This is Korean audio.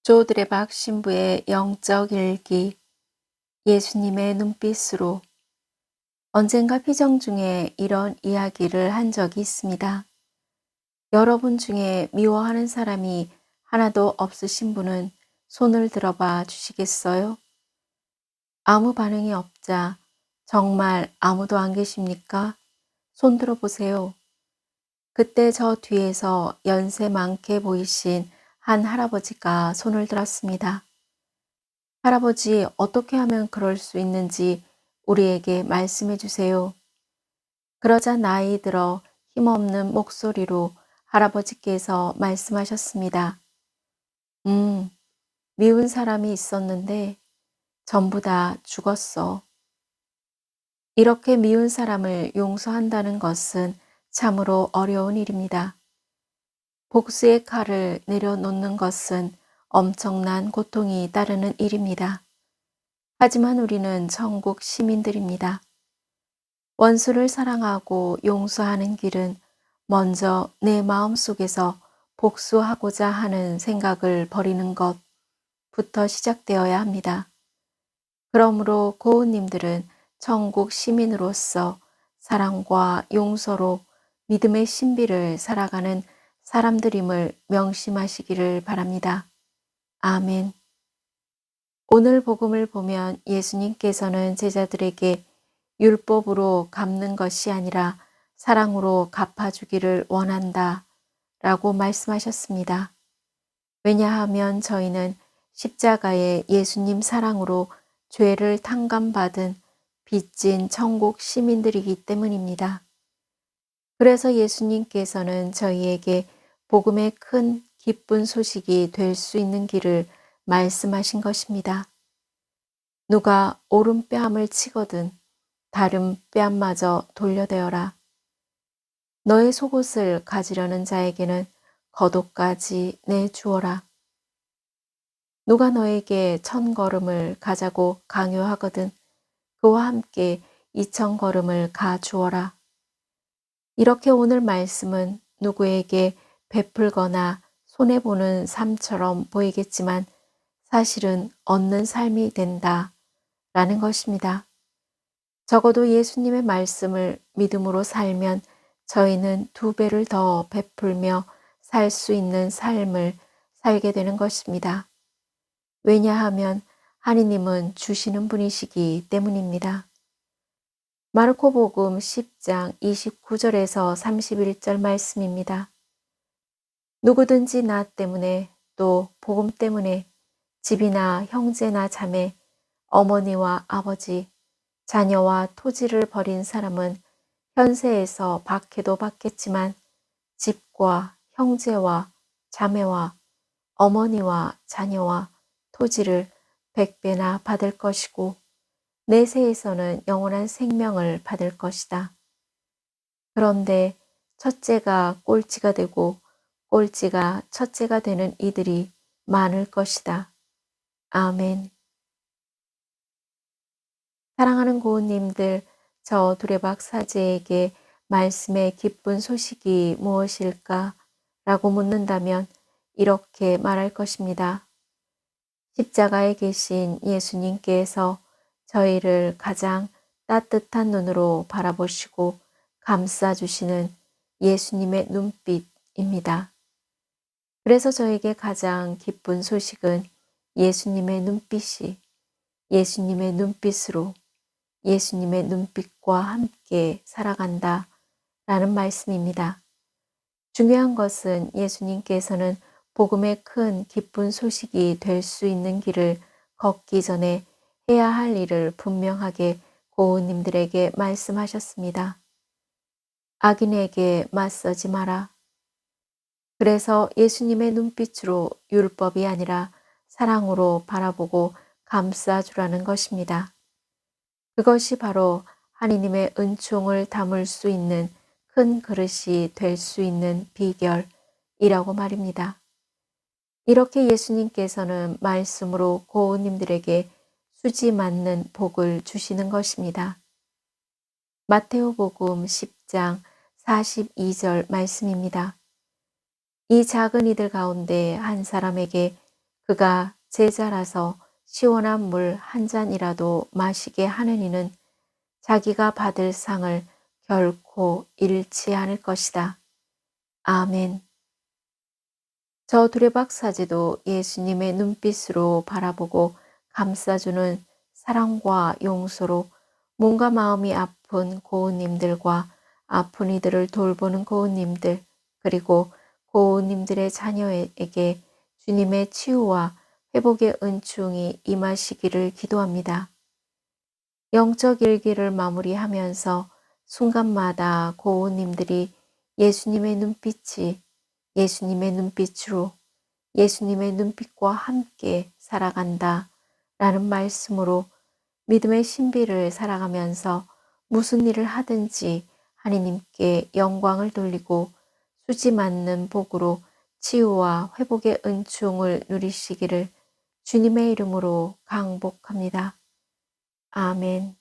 조드레박 신부의 영적 일기. 예수님의 눈빛으로. 언젠가 피정 중에 이런 이야기를 한 적이 있습니다. 여러분 중에 미워하는 사람이 하나도 없으신 분은 손을 들어봐 주시겠어요? 아무 반응이 없자 정말 아무도 안 계십니까? 손 들어보세요. 그때 저 뒤에서 연세 많게 보이신 한 할아버지가 손을 들었습니다. 할아버지, 어떻게 하면 그럴 수 있는지 우리에게 말씀해 주세요. 그러자 나이 들어 힘없는 목소리로 할아버지께서 말씀하셨습니다. 음, 미운 사람이 있었는데 전부 다 죽었어. 이렇게 미운 사람을 용서한다는 것은 참으로 어려운 일입니다. 복수의 칼을 내려놓는 것은 엄청난 고통이 따르는 일입니다. 하지만 우리는 천국 시민들입니다. 원수를 사랑하고 용서하는 길은 먼저 내 마음속에서 복수하고자 하는 생각을 버리는 것부터 시작되어야 합니다. 그러므로 고은님들은 천국 시민으로서 사랑과 용서로 믿음의 신비를 살아가는 사람들임을 명심하시기를 바랍니다. 아멘. 오늘 복음을 보면 예수님께서는 제자들에게 율법으로 갚는 것이 아니라 사랑으로 갚아주기를 원한다 라고 말씀하셨습니다. 왜냐하면 저희는 십자가의 예수님 사랑으로 죄를 탕감받은 빚진 천국 시민들이기 때문입니다. 그래서 예수님께서는 저희에게 복음의 큰 기쁜 소식이 될 수 있는 길을 말씀하신 것입니다. 누가 오른뺨을 치거든 다른 뺨마저 돌려대어라. 너의 속옷을 가지려는 자에게는 겉옷까지 내주어라. 누가 너에게 1000걸음을 가자고 강요하거든 그와 함께 2000걸음을 가주어라. 이렇게 오늘 말씀은 누구에게 베풀거나 손해보는 삶처럼 보이겠지만 사실은 얻는 삶이 된다 라는 것입니다. 적어도 예수님의 말씀을 믿음으로 살면 저희는 2배를 더 베풀며 살 수 있는 삶을 살게 되는 것입니다. 왜냐하면 하느님은 주시는 분이시기 때문입니다. 마르코복음 10장 29절에서 31절 말씀입니다. 누구든지 나 때문에 또 복음 때문에 집이나 형제나 자매, 어머니와 아버지, 자녀와 토지를 버린 사람은 현세에서 박해도 받겠지만 집과 형제와 자매와 어머니와 자녀와 토지를 100배나 받을 것이고 내세에서는 영원한 생명을 받을 것이다. 그런데 첫째가 꼴찌가 되고 꼴찌가 첫째가 되는 이들이 많을 것이다. 아멘. 사랑하는 고은님들, 저 두레박 사제에게 말씀의 기쁜 소식이 무엇일까? 라고 묻는다면 이렇게 말할 것입니다. 십자가에 계신 예수님께서 저희를 가장 따뜻한 눈으로 바라보시고 감싸주시는 예수님의 눈빛입니다. 그래서 저에게 가장 기쁜 소식은 예수님의 눈빛이 예수님의 눈빛으로 예수님의 눈빛과 함께 살아간다 라는 말씀입니다. 중요한 것은 예수님께서는 복음의 큰 기쁜 소식이 될 수 있는 길을 걷기 전에 해야 할 일을 분명하게 고은님들에게 말씀하셨습니다. 악인에게 맞서지 마라. 그래서 예수님의 눈빛으로 율법이 아니라 사랑으로 바라보고 감싸주라는 것입니다. 그것이 바로 하느님의 은총을 담을 수 있는 큰 그릇이 될 수 있는 비결이라고 말입니다. 이렇게 예수님께서는 말씀으로 고은님들에게 수지 맞는 복을 주시는 것입니다. 마테오복음 10장 42절 말씀입니다. 이 작은 이들 가운데 한 사람에게 그가 제자라서 시원한 물 한 잔이라도 마시게 하는 이는 자기가 받을 상을 결코 잃지 않을 것이다. 아멘. 저 두레박사제도 예수님의 눈빛으로 바라보고 감싸주는 사랑과 용서로 몸과 마음이 아픈 고은님들과 아픈 이들을 돌보는 고은님들, 그리고 고은님들의 자녀에게 주님의 치유와 회복의 은총이 임하시기를 기도합니다. 영적 일기를 마무리하면서 순간마다 고은님들이 예수님의 눈빛이 예수님의 눈빛으로 예수님의 눈빛과 함께 살아간다 라는 말씀으로 믿음의 신비를 살아가면서 무슨 일을 하든지 하느님께 영광을 돌리고 수지 맞는 복으로 치유와 회복의 은총을 누리시기를 주님의 이름으로 강복합니다. 아멘.